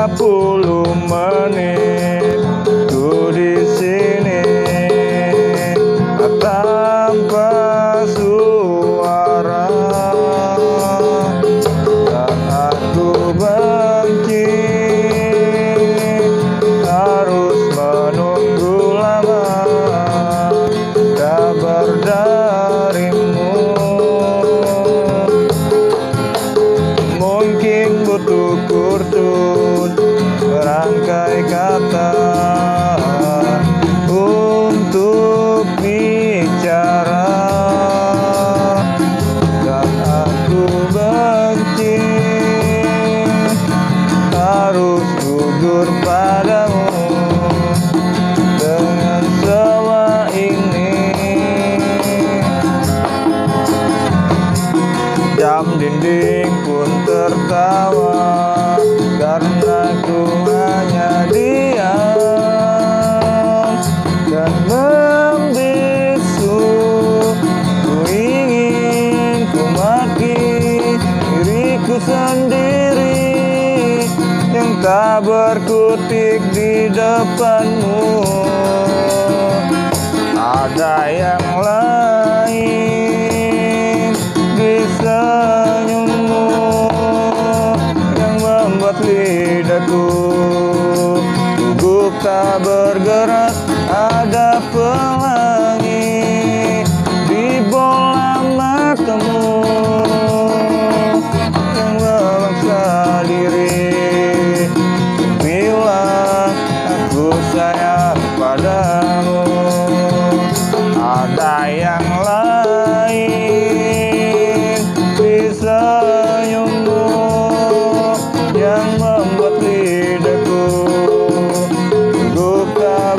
30 menit ku di sini tanpa suara, dan aku benci harus menunggu lama kabar darimu. Mungkin butuh kursus merangkai kata untuk bicara, dan aku benci harus jujur padamu dengan semua ini. Jam dinding pun tertawa karena ku hanya diam dan membisu. Ku ingin ku maki diriku sendiri yang tak berkutik di depanmu. Ada yang lain di senyummu yang membuat lidahku gugup tak bergerak. Ada pelangi di bola matamu yang memaksa diri bilang aku sayang padamu. Ada yang lain di senyummu yang membuat lidahku gugup tak